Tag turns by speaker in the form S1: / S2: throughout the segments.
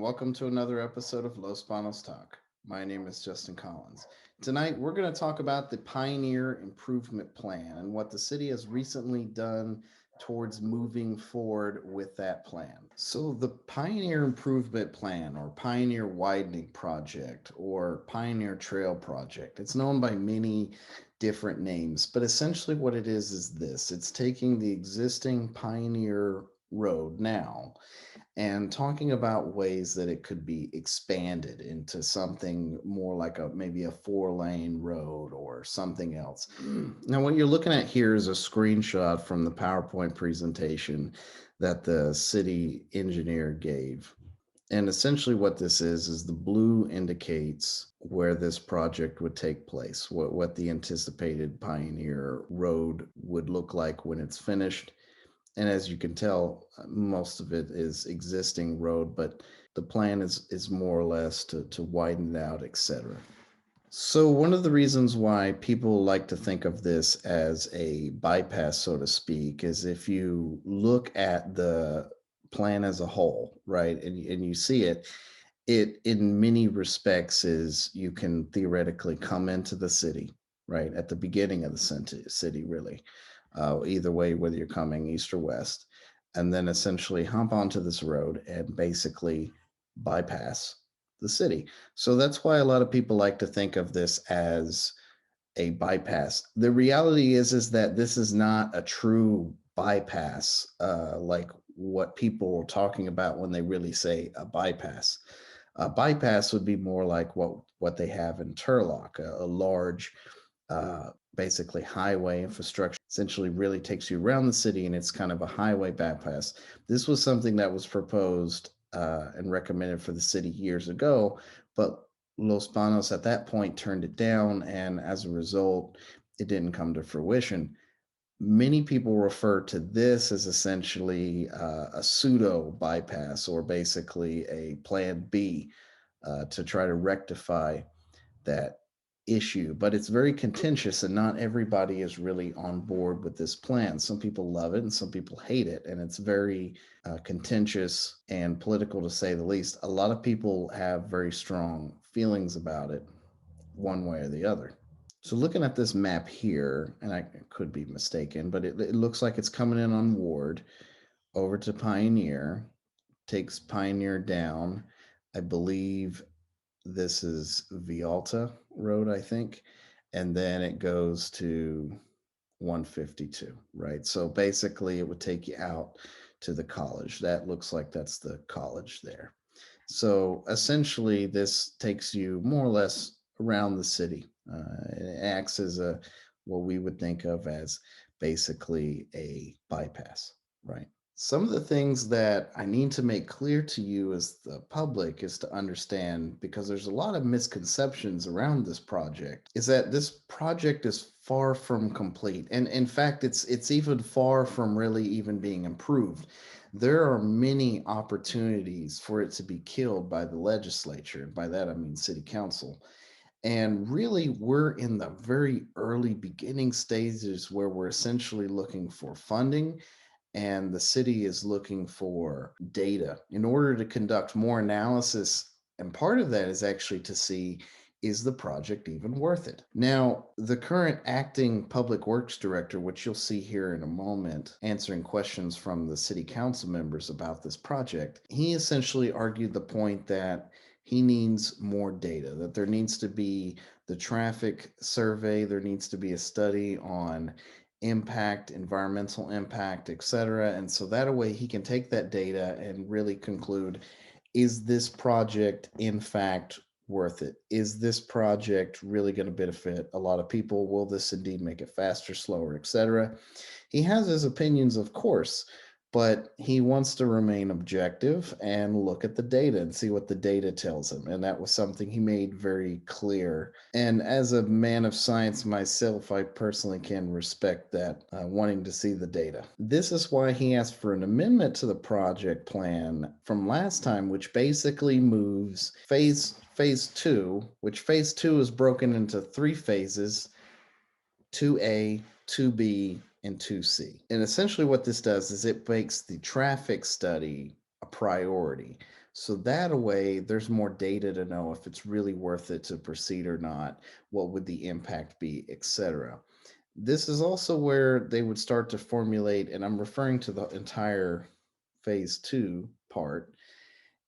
S1: welcome to another episode of Los Banos Talk. My name is Justin Collins. Tonight, we're going to talk about the Pioneer Improvement Plan and what the city has recently done towards moving forward with that plan. So, the Pioneer Improvement Plan, or Pioneer Widening Project, or Pioneer Trail Project, it's known by many different names, but essentially what it is this: it's taking the existing Pioneer Road now and talking about ways that it could be expanded into something more like a maybe a 4-lane road or something else. Now, what you're looking at here is a screenshot from the PowerPoint presentation that the city engineer gave. And essentially, what this is the blue indicates where this project would take place, what the anticipated Pioneer Road would look like when it's finished. And as you can tell, most of it is existing road, but the plan is more or less to widen it out, etc. So one of the reasons why people like to think of this as a bypass, so to speak, is if you look at the plan as a whole, right, and you see it, it in many respects is you can theoretically come into the city, right, at the beginning of the city, really, either way, whether you're coming east or west, and then essentially hop onto this road and basically bypass the city. So that's why a lot of people like to think of this as a bypass. The reality is that this is not a true bypass, like what people are talking about when they really say a bypass. A bypass would be more like what they have in Turlock, a large, basically highway infrastructure. Essentially, really takes you around the city, and it's kind of a highway bypass. This was something that was proposed and recommended for the city years ago, but Los Banos at that point turned it down, and as a result, it didn't come to fruition. Many people refer to this as essentially a pseudo bypass, or basically a plan B, to try to rectify that issue. But it's very contentious, and not everybody is really on board with this plan. Some people love it and some people hate it, and it's very contentious and political, to say the least. A lot of people have very strong feelings about it, one way or the other. So looking at this map here, and I could be mistaken, but it looks like it's coming in on Ward over to Pioneer, takes Pioneer down. I believe this is Vialta Road, I think, and then it goes to 152, right? So basically, it would take you out to the college. That looks like that's the college there. So essentially, this takes you more or less around the city. It acts as a what we would think of as basically a bypass, right? Some of the things that I need to make clear to you as the public is to understand, because there's a lot of misconceptions around this project, is that this project is far from complete. And in fact, it's even far from really even being improved. There are many opportunities for it to be killed by the legislature. And by that, I mean city council. And really, we're in the very early beginning stages where we're essentially looking for funding, and the city is looking for data in order to conduct more analysis. And part of that is actually to see, is the project even worth it? Now, the current acting public works director, which you'll see here in a moment, answering questions from the city council members about this project, he essentially argued the point that he needs more data, that there needs to be the traffic survey, there needs to be a study on impact, environmental impact, etc. And so that way he can take that data and really conclude, is this project in fact worth it? Is this project really going to benefit a lot of people? Will this indeed make it faster, slower, etc.? He has his opinions, of course, but he wants to remain objective and look at the data and see what the data tells him. And that was something he made very clear. And as a man of science myself, I personally can respect that, wanting to see the data. This is why he asked for an amendment to the project plan from last time, which basically moves phase two, which phase two is broken into three phases: 2A, 2B, and 2C. And essentially, what this does is it makes the traffic study a priority. So that a way, there's more data to know if it's really worth it to proceed or not, what would the impact be, etc. This is also where they would start to formulate, and I'm referring to the entire phase two part.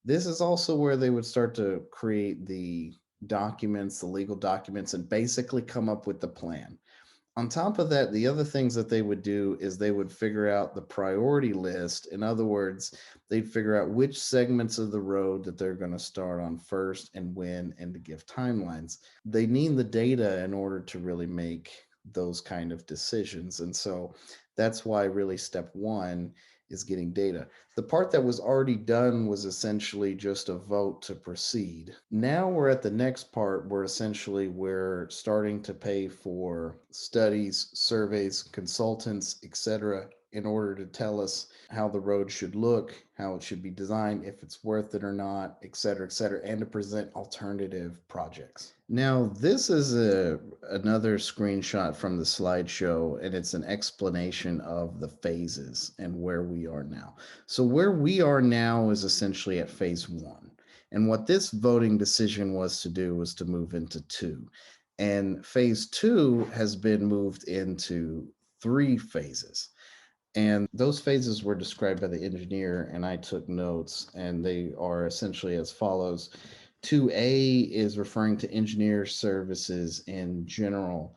S1: This is also where they would start to create the documents, the legal documents, and basically come up with the plan. On top of that, the other things that they would do is they would figure out the priority list. In other words, they'd figure out which segments of the road that they're going to start on first and when, and to give timelines. They need the data in order to really make those kind of decisions. And so that's why really step one is getting data. The part that was already done was essentially just a vote to proceed. Now we're at the next part where essentially we're starting to pay for studies, surveys, consultants, etc., in order to tell us how the road should look, how it should be designed, if it's worth it or not, et cetera, and to present alternative projects. Now, this is another screenshot from the slideshow, and it's an explanation of the phases and where we are now. So, where we are now is essentially at phase one. And what this voting decision was to do was to move into two. And phase two has been moved into three phases. And those phases were described by the engineer, and I took notes, and they are essentially as follows. 2A is referring to engineer services in general,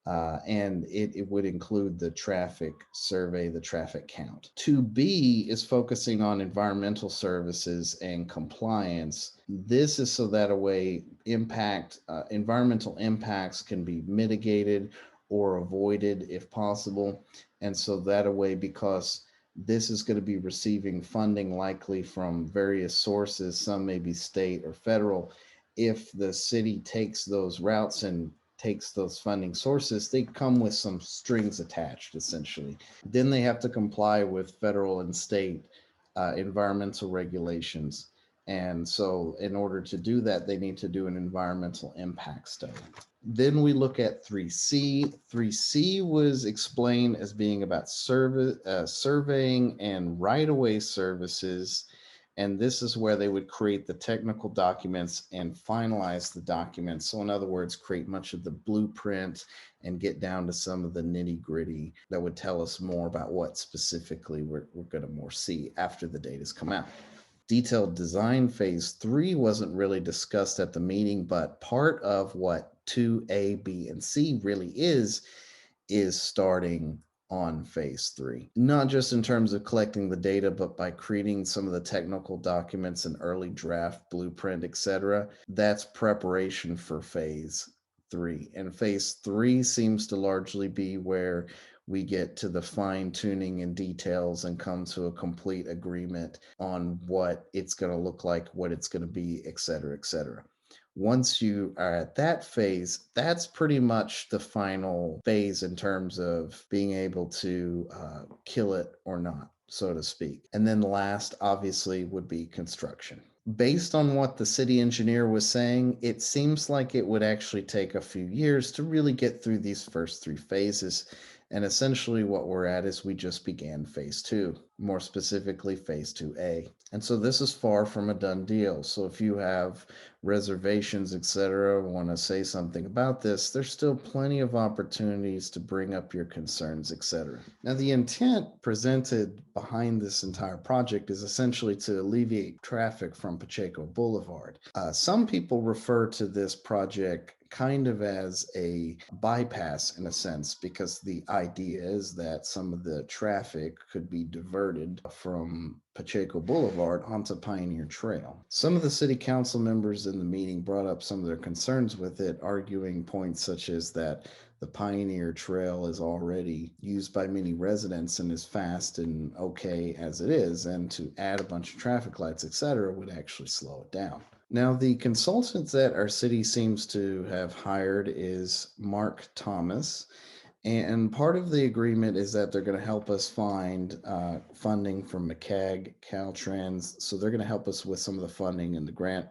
S1: and it would include the traffic survey, the traffic count. 2B is focusing on environmental services and compliance. This is so that a way environmental impacts can be mitigated or avoided if possible. And so that a way, because this is going to be receiving funding likely from various sources, some may be state or federal. If the city takes those routes and takes those funding sources, they come with some strings attached, essentially. Then they have to comply with federal and state environmental regulations. And so, in order to do that, they need to do an environmental impact study. Then we look at 3C. 3C was explained as being about surveying and right of way services. And this is where they would create the technical documents and finalize the documents. So, in other words, create much of the blueprint and get down to some of the nitty gritty that would tell us more about what specifically we're going to more see after the data's come out. Detailed design phase three wasn't really discussed at the meeting, but part of what 2A, B, and C really is starting on phase three, not just in terms of collecting the data, but by creating some of the technical documents and early draft blueprint, etc. That's preparation for phase three. And phase three seems to largely be where we get to the fine tuning and details and come to a complete agreement on what it's going to look like, what it's going to be, et cetera, et cetera. Once you are at that phase, that's pretty much the final phase in terms of being able to kill it or not, so to speak. And then last, obviously, would be construction. Based on what the city engineer was saying, it seems like it would actually take a few years to really get through these first three phases. And essentially, what we're at is we just began phase two, more specifically, phase 2A. And so this is far from a done deal. So if you have reservations, etc., want to say something about this, there's still plenty of opportunities to bring up your concerns, etc. Now, the intent presented behind this entire project is essentially to alleviate traffic from Pacheco Boulevard. Some people refer to this project kind of as a bypass in a sense, because the idea is that some of the traffic could be diverted from Pacheco Boulevard onto Pioneer Trail. Some of the city council members in the meeting brought up some of their concerns with it, arguing points such as that the Pioneer Trail is already used by many residents and is fast and okay as it is, and to add a bunch of traffic lights, etc., would actually slow it down. Now, the consultant that our city seems to have hired is Mark Thomas. And part of the agreement is that they're going to help us find funding from McCag, Caltrans. So they're going to help us with some of the funding and the grant.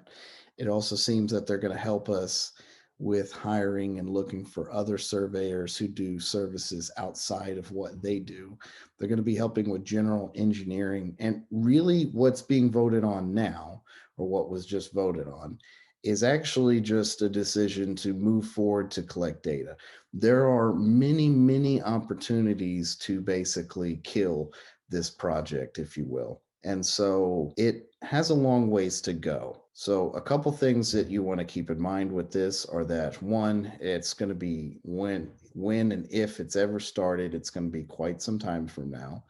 S1: It also seems that they're going to help us with hiring and looking for other surveyors who do services outside of what they do. They're going to be helping with general engineering. And really, what's being voted on now or what was just voted on, is actually just a decision to move forward to collect data. There are many, many opportunities to basically kill this project, if you will. And so it has a long ways to go. So a couple things that you want to keep in mind with this are that one, it's going to be when and if it's ever started, it's going to be quite some time from now.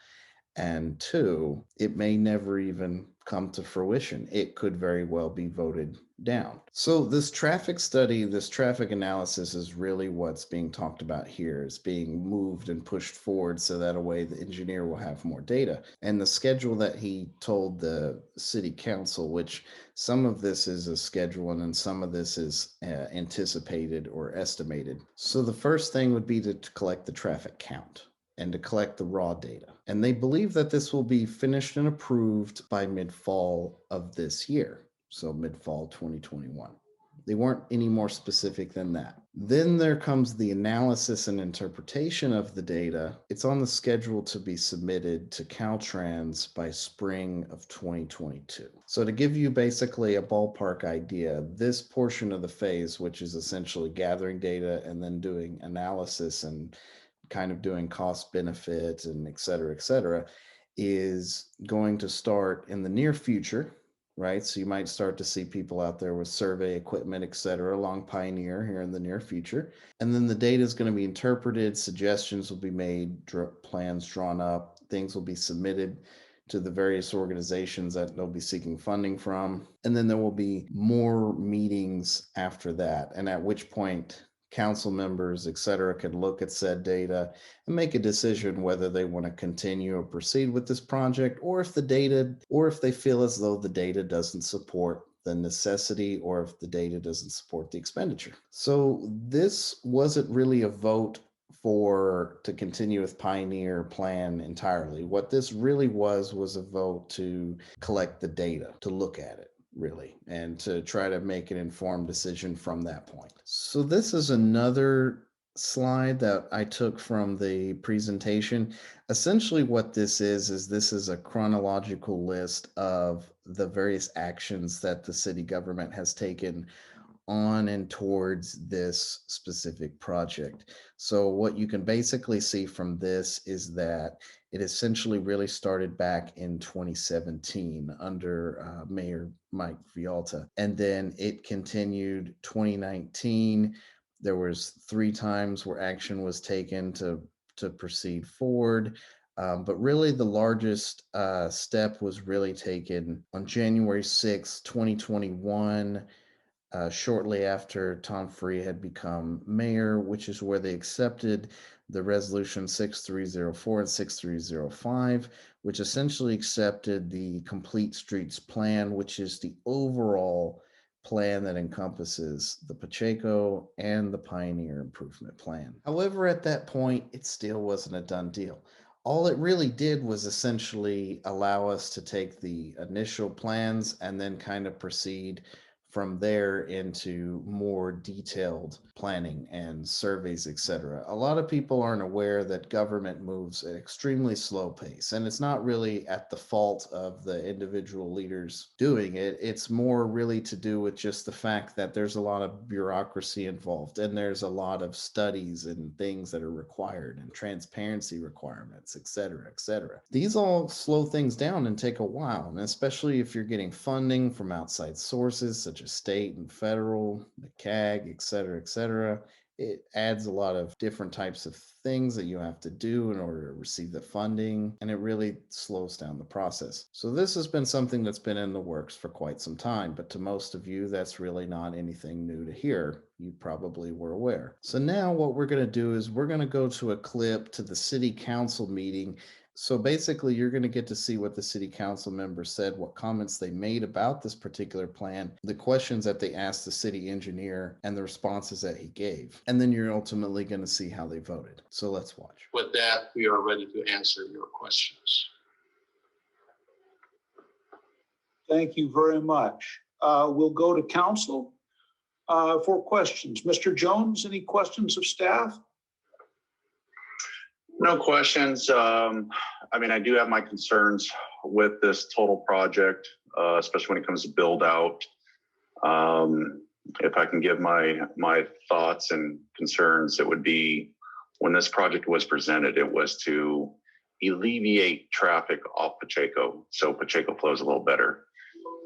S1: And two, it may never even come to fruition. It could very well be voted down. So this traffic study, this traffic analysis is really what's being talked about here. It's being moved and pushed forward so that a way the engineer will have more data. And the schedule that he told the city council, which some of this is a schedule and then some of this is anticipated or estimated. So the first thing would be to collect the traffic count and to collect the raw data. And they believe that this will be finished and approved by mid-fall of this year, so mid-fall 2021. They weren't any more specific than that. Then there comes the analysis and interpretation of the data. It's on the schedule to be submitted to Caltrans by spring of 2022. So to give you basically a ballpark idea, this portion of the phase, which is essentially gathering data and then doing analysis and kind of doing cost benefit and et cetera, is going to start in the near future, right? So you might start to see people out there with survey equipment, et cetera, along Pioneer here in the near future. And then the data is going to be interpreted, suggestions will be made, plans drawn up, things will be submitted to the various organizations that they'll be seeking funding from. And then there will be more meetings after that. And at which point, council members, et cetera, can look at said data and make a decision whether they want to continue or proceed with this project, or if they feel as though the data doesn't support the necessity, or if the data doesn't support the expenditure. So this wasn't really a vote to continue with Pioneer plan entirely. What this really was a vote to collect the data, to look at it, really, and to try to make an informed decision from that point. So this is another slide that I took from the presentation. Essentially what this is this is a chronological list of the various actions that the city government has taken on and towards this specific project. So what you can basically see from this is that it essentially really started back in 2017 under Mayor Mike Vialta, and then it continued 2019. There was 3 times where action was taken to proceed forward. But really the largest step was really taken on January 6, 2021, shortly after Tom Free had become mayor, which is where they accepted the resolution 6304 and 6305, which essentially accepted the complete streets plan, which is the overall plan that encompasses the Pacheco and the Pioneer Improvement Plan. However, at that point, it still wasn't a done deal. All it really did was essentially allow us to take the initial plans and then kind of proceed from there into more detailed planning and surveys, etc. A lot of people aren't aware that government moves at extremely slow pace, and it's not really at the fault of the individual leaders doing it. It's more really to do with just the fact that there's a lot of bureaucracy involved, and there's a lot of studies and things that are required, and transparency requirements, etc., etc. These all slow things down and take a while, and especially if you're getting funding from outside sources such as state and federal, the CAG, et cetera, it adds a lot of different types of things that you have to do in order to receive the funding, and it really slows down the process. So this has been something that's been in the works for quite some time, but to most of you, that's really not anything new to hear. You probably were aware. So now what we're going to do is we're going to go to a clip to the city council meeting. So basically, you're going to get to see what the city council members said, what comments they made about this particular plan, the questions that they asked the city engineer, and the responses that he gave. And then you're ultimately going to see how they voted. So let's watch.
S2: With that, we are ready to answer your questions.
S3: Thank you very much. We'll go to council for questions. Mr. Jones, any questions of staff?
S4: No questions. I mean, I do have my concerns with this total project. especially when it comes to build out. If I can give my thoughts and concerns, it would be when this project was presented, it was to alleviate traffic off Pacheco, so Pacheco flows a little better.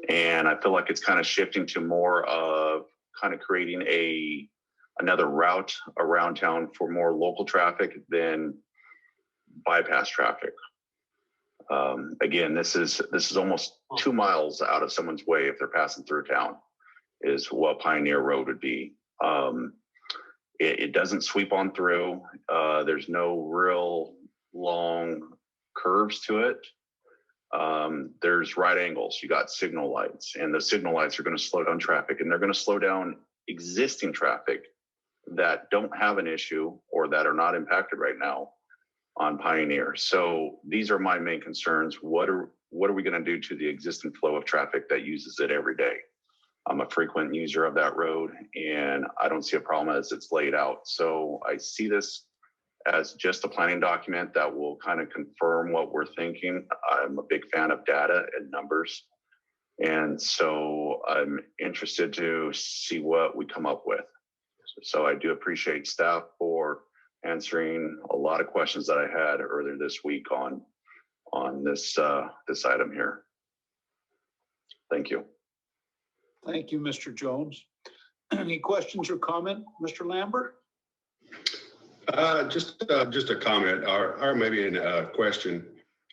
S4: And I feel like it's kind of shifting to more of kind of creating another route around town for more local traffic than bypass traffic. Again, this is almost 2 miles out of someone's way if they're passing through town, is what Pioneer Road would be. It doesn't sweep on through. There's no real long curves to it. There's right angles. You got signal lights, and the signal lights are going to slow down traffic, and they're going to slow down existing traffic that don't have an issue or that are not impacted right now on Pioneer. So these are my main concerns. What are we going to do to the existing flow of traffic that uses it every day? I'm a frequent user of that road, and I don't see a problem as it's laid out. So I see this as just a planning document that will kind of confirm what we're thinking. I'm a big fan of data and numbers. And so I'm interested to see what we come up with. So I do appreciate staff for answering a lot of questions that I had earlier this week on this item here. Thank you.
S3: Thank you, Mr. Jones. Any questions or comment, Mr. Lambert?
S5: Just a comment or maybe a question.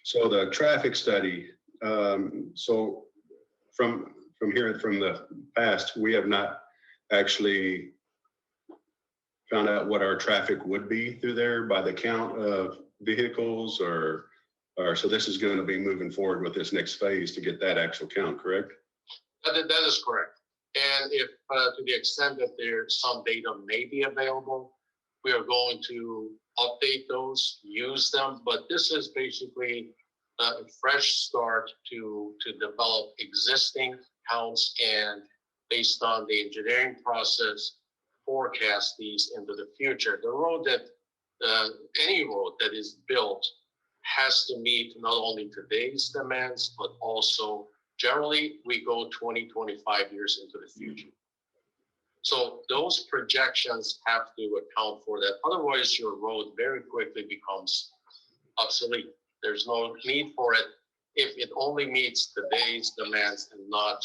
S5: So the traffic study, so from hearing from the past, we have not actually found out what our traffic would be through there by the count of vehicles or so this is going to be moving forward with this next phase to get that actual count, correct?
S2: That is correct. And if to the extent that there's some data may be available, we are going to update those, use them. But this is basically a fresh start to develop existing counts and based on the engineering process, forecast these into the future. The road that, any road that is built has to meet not only today's demands, but also generally we go 20, 25 years into the future. So those projections have to account for that. Otherwise, your road very quickly becomes obsolete. There's no need for it if it only meets today's demands and not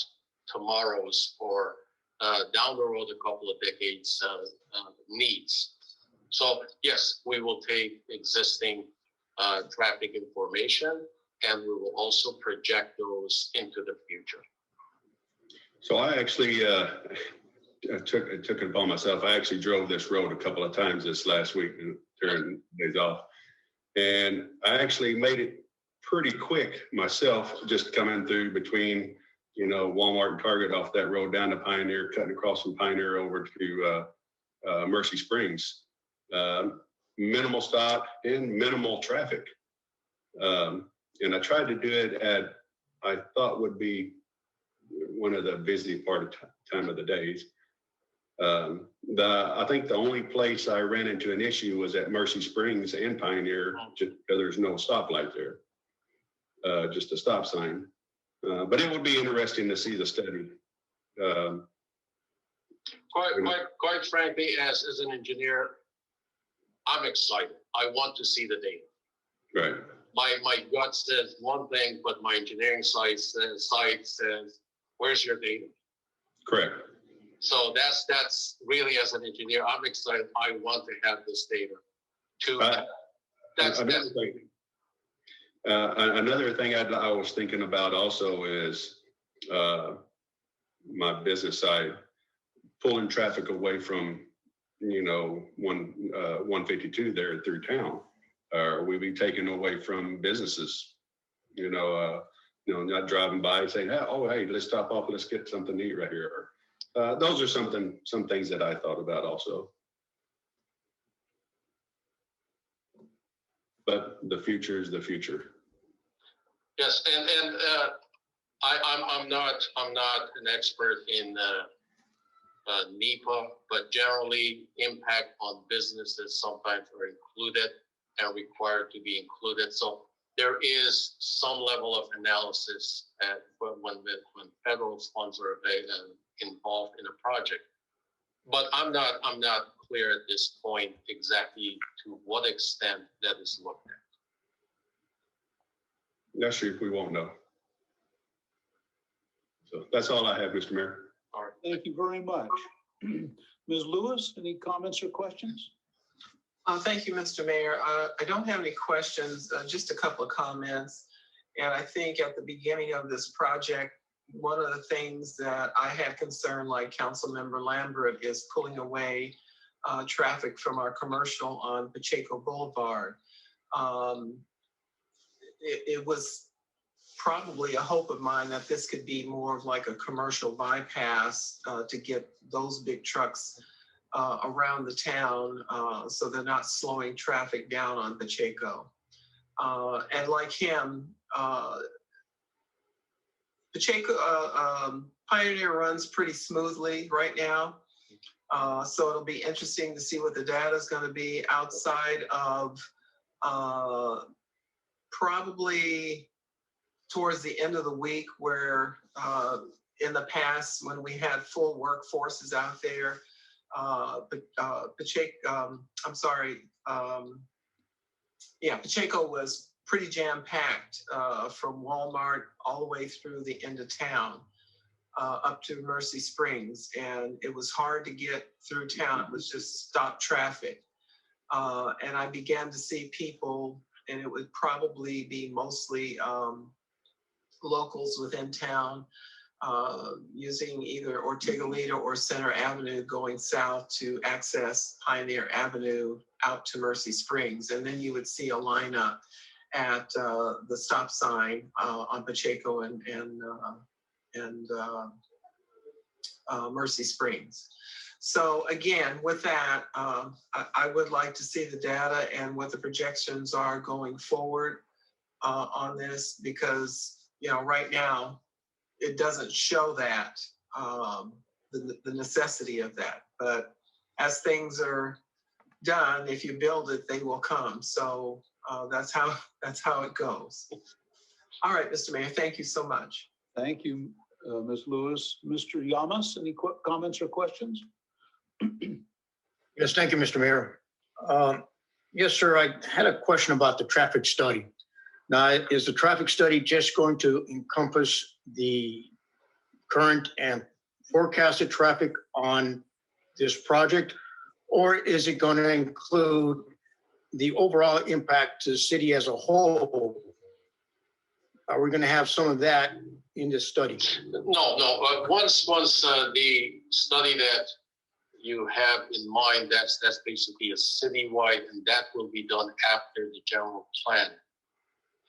S2: tomorrow's or down the road a couple of decades needs. So yes, we will take existing traffic information and we will also project those into the future.
S5: So I actually took it upon myself. I actually drove this road a couple of times this last week during days off. And I actually made it pretty quick myself, just coming through between, Walmart and Target off that road down to Pioneer, cutting across from Pioneer over to Mercy Springs. Minimal stop and minimal traffic. And I tried to do it at, I thought would be one of the busy time of the days. I think the only place I ran into an issue was at Mercy Springs and Pioneer, just because there's no stoplight there, just a stop sign. But it would be interesting to see the study.
S2: Quite frankly, as an engineer, I'm excited. I want to see the data.
S5: Right.
S2: My gut says one thing, but my engineering side says, where's your data?
S5: Correct.
S2: So that's really, as an engineer, I'm excited. I want to have this data.
S5: Another thing I was thinking about also is my business side, pulling traffic away from 152 there through town. We be taken away from businesses, not driving by and saying, oh, hey, let's stop off, let's get something to eat right here. Those are some things that I thought about also. But the future is the future.
S2: Yes, and I'm not an expert in NEPA, but generally impact on businesses sometimes are included and required to be included. So there is some level of analysis at when federal funds are involved in a project. But I'm not clear at this point exactly to what extent that is looked at.
S5: Next week, we won't know. So that's all I have, Mr. Mayor.
S2: All right.
S3: Thank you very much. Ms. Lewis, any comments or questions?
S6: Thank you, Mr. Mayor. I don't have any questions, just a couple of comments. And I think at the beginning of this project, one of the things that I had concern, like Councilmember Lambert, is pulling away traffic from our commercial on Pacheco Boulevard. It was probably a hope of mine that this could be more of like a commercial bypass to get those big trucks around the town so they're not slowing traffic down on Pacheco. And like him, Pacheco Pioneer runs pretty smoothly right now. So it'll be interesting to see what the data is going to be outside of probably towards the end of the week, where in the past when we had full workforces out there, Pacheco was pretty jam-packed from Walmart all the way through the end of town up to Mercy Springs, and it was hard to get through town. It was just stop traffic. And I began to see people, and it would probably be mostly locals within town, using either Ortegalita or Center Avenue going south to access Pioneer Avenue out to Mercy Springs. And then you would see a lineup at the stop sign on Pacheco and Mercy Springs. So again, with that, I would like to see the data and what the projections are going forward on this, because right now, it doesn't show that, the necessity of that. But as things are done, if you build it, they will come. So that's how it goes. All right, Mr. Mayor, thank you so much.
S3: Thank you, Ms. Lewis. Mr. Yamas, any comments or questions?
S7: Yes, thank you, Mr. Mayor. Yes, sir, I had a question about the traffic study. Now, is the traffic study just going to encompass the current and forecasted traffic on this project, or is it going to include the overall impact to the city as a whole? Are we going to have some of that in this study?
S2: No. Once the study that you have in mind, that's basically a citywide, and that will be done after the general plan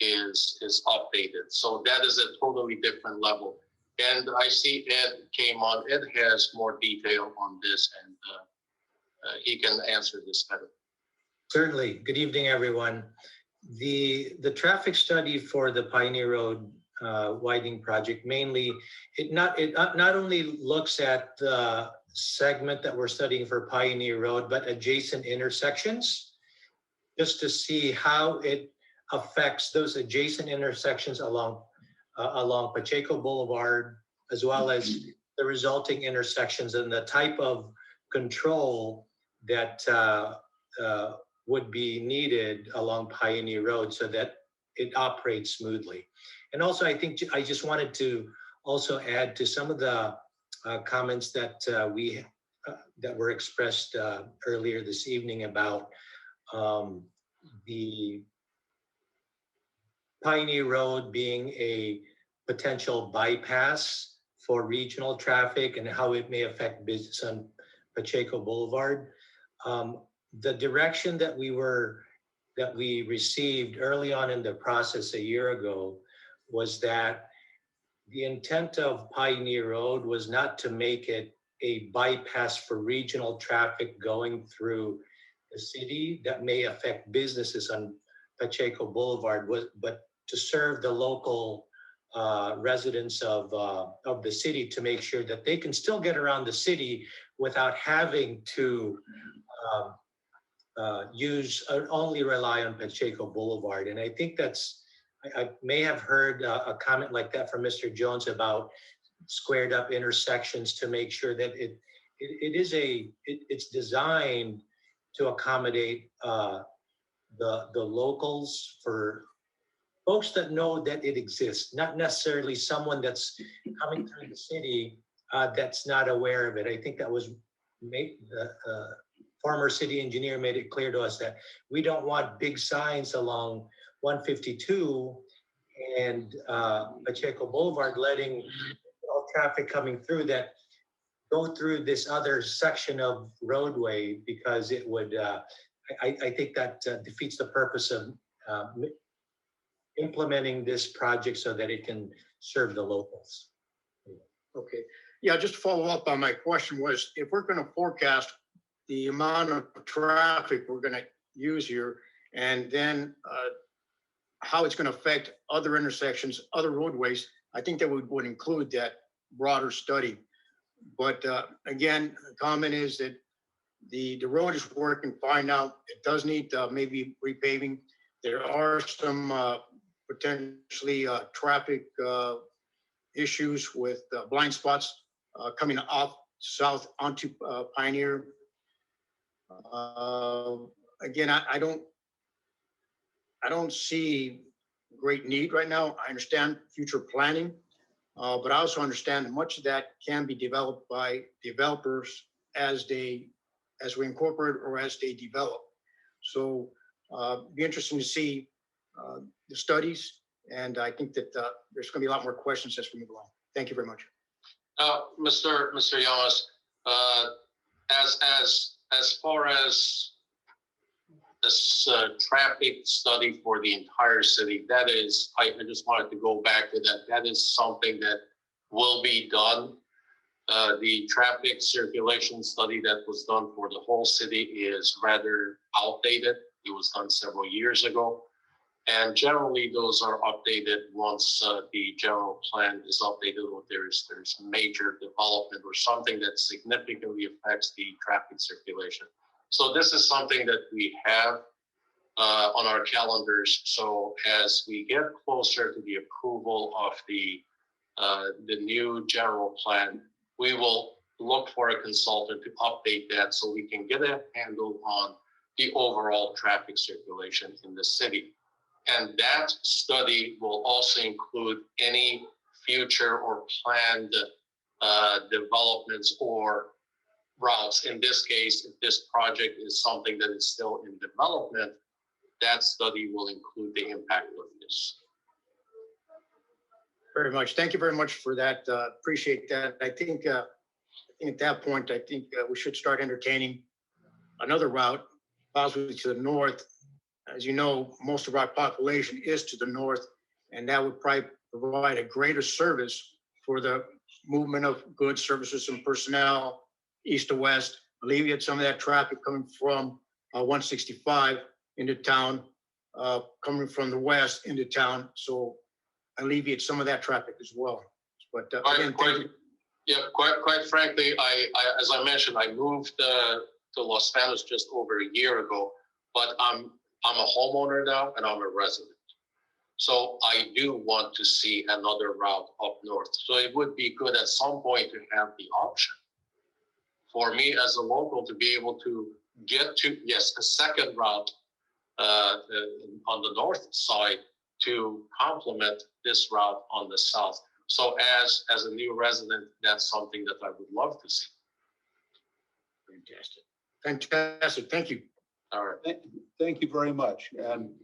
S2: is updated. So that is a totally different level. And I see Ed came on. Ed has more detail on this, and he can answer this better.
S8: Certainly. Good evening, everyone. The traffic study for the Pioneer Road widening project, mainly, it not only looks at the segment that we're studying for Pioneer Road, but adjacent intersections, just to see how it affects those adjacent intersections along Pacheco Boulevard, as well as the resulting intersections and the type of control that would be needed along Pioneer Road so that it operates smoothly. And also, I think I just wanted to also add to some of the comments that that were expressed earlier this evening about the Pioneer Road being a potential bypass for regional traffic and how it may affect business on Pacheco Boulevard. The direction that we received early on in the process a year ago was that the intent of Pioneer Road was not to make it a bypass for regional traffic going through the city that may affect businesses on Pacheco Boulevard, but to serve the local residents of the city, to make sure that they can still get around the city without having to only rely on Pacheco Boulevard. And I think that's I may have heard a comment like that from Mr. Jones about squared up intersections to make sure that it's designed to accommodate the locals, for folks that know that it exists, not necessarily someone that's coming through the city that's not aware of it. I think that was made, the former city engineer made it clear to us that we don't want big signs along 152 and Pacheco Boulevard letting all traffic coming through that go through this other section of roadway, because it would, I think that defeats the purpose of implementing this project so that it can serve the locals.
S7: Okay, yeah, just to follow up on my question was, if we're going to forecast the amount of traffic we're going to use here, and then how it's going to affect other intersections, other roadways, I think that would include that broader study. But again, the comment is that the road is working fine now. It does need maybe repaving. There are some potentially traffic issues with blind spots coming off south onto Pioneer. Again, I don't see great need right now. I understand future planning, but I also understand that much of that can be developed by developers as we incorporate or as they develop. So be interesting to see the studies, and I think that there's going to be a lot more questions as we move along. Thank you very much.
S2: Mr. Llamas, as far as this traffic study for the entire city, that is, I just wanted to go back to that. That is something that will be done. The traffic circulation study that was done for the whole city is rather outdated. It was done several years ago. And generally, those are updated once the general plan is updated, or there's major development or something that significantly affects the traffic circulation. So this is something that we have on our calendars. So as we get closer to the approval of the new general plan, we will look for a consultant to update that so we can get a handle on the overall traffic circulation in the city. And that study will also include any future or planned developments or routes. In this case, if this project is something that is still in development, that study will include the impact of this.
S7: Very much. Thank you very much for that. Appreciate that. I think at that point, we should start entertaining another route, possibly to the north. As you know, most of our population is to the north, and that would probably provide a greater service for the movement of goods, services, and personnel east to west, alleviate some of that traffic coming from 165 into town, coming from the west into town. So alleviate some of that traffic as well. But again,
S2: quite frankly, I as I mentioned, I moved to Los Banos just over a year ago, but I'm a homeowner now and I'm a resident. So I do want to see another route up north. So it would be good at some point to have the option for me as a local to be able to get to, yes, a second route on the north side to complement this route on the south. So as a new resident, that's something that I would love to see.
S7: Fantastic. Thank you.
S2: All right.
S3: Thank you very much. And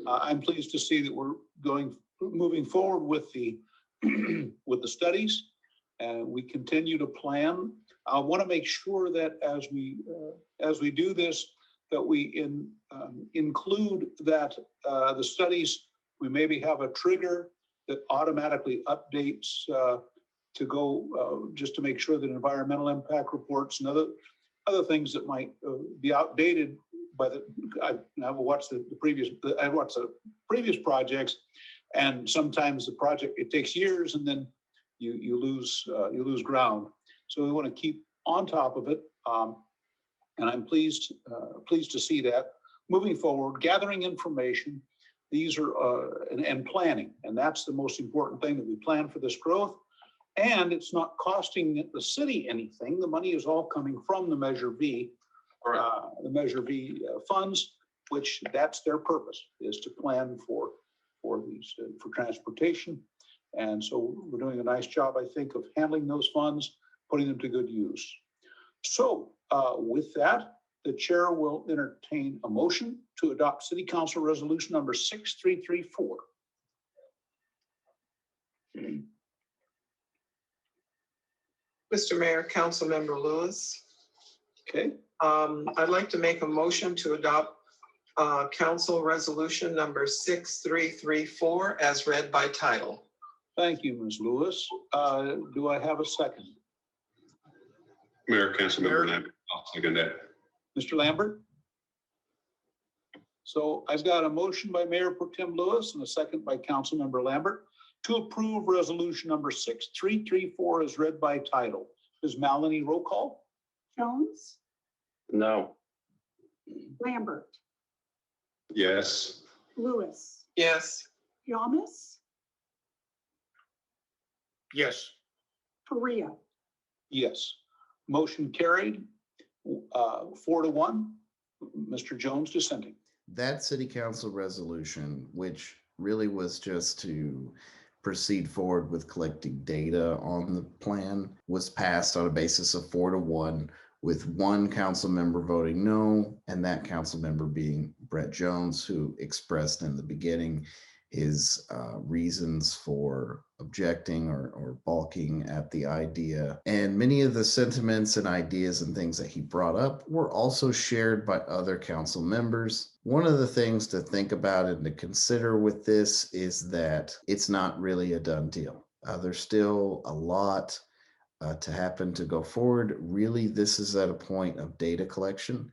S3: I'm pleased to see that we're moving forward with the with the studies, and we continue to plan. I want to make sure that as we do this, that we include that the studies, we maybe have a trigger that automatically updates to go just to make sure that environmental impact reports and other things that might be outdated. But I've watched the previous projects, and sometimes the project, it takes years, and then you lose ground. So we want to keep on top of it, and I'm pleased to see that moving forward, gathering information. these are, and planning, and that's the most important thing, that we plan for this growth. And it's not costing the city anything. The money is all coming from the Measure V, funds, which that's their purpose, is to plan for these, for transportation. And so we're doing a nice job, I think, of handling those funds, putting them to good use. So with that, the chair will entertain a motion to adopt City Council Resolution number 6334.
S6: Mr. Mayor, Councilmember Lewis.
S3: Okay,
S6: I'd like to make a motion to adopt Council Resolution number 6334 as read by title.
S3: thank you, Ms. Lewis. Do I have a second?
S5: Mayor, Councilmember Lambert, I'll second that.
S3: Mr. Lambert? So I've got a motion by Mayor Pro Tem Lewis and a second by Councilmember Lambert to approve resolution number 6334 as read by title. Ms. Maloney, roll call?
S9: Jones,
S4: No.
S9: Lambert,
S5: Yes.
S9: Lewis,
S6: Yes.
S9: Yamas,
S7: Yes.
S9: Korea.
S3: Yes. Motion carried 4-1. Mr. Jones dissenting.
S1: That city council resolution, which really was just to proceed forward with collecting data on the plan, was passed on a basis of 4-1, with one council member voting no, and that council member being Brett Jones, who expressed in the beginning his reasons for objecting or balking at the idea. And many of the sentiments and ideas and things that he brought up were also shared by other council members. One of the things to think about and to consider with this is that it's not really a done deal. There's still a lot to happen to go forward. Really, this is at a point of data collection.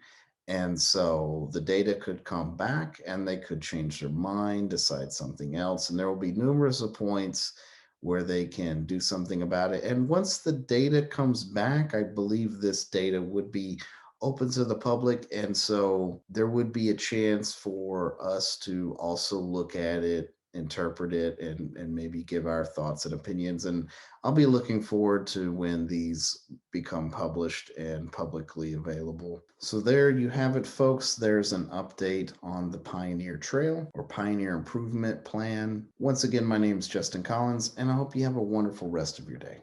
S1: And so the data could come back and they could change their mind, decide something else. And there will be numerous of points where they can do something about it. And once the data comes back, I believe this data would be open to the public. And so there would be a chance for us to also look at it, interpret it, and maybe give our thoughts and opinions. And I'll be looking forward to when these become published and publicly available. So there you have it, folks. There's an update on the Pioneer Trail or Pioneer Improvement Plan. Once again, my name is Justin Collins, and I hope you have a wonderful rest of your day.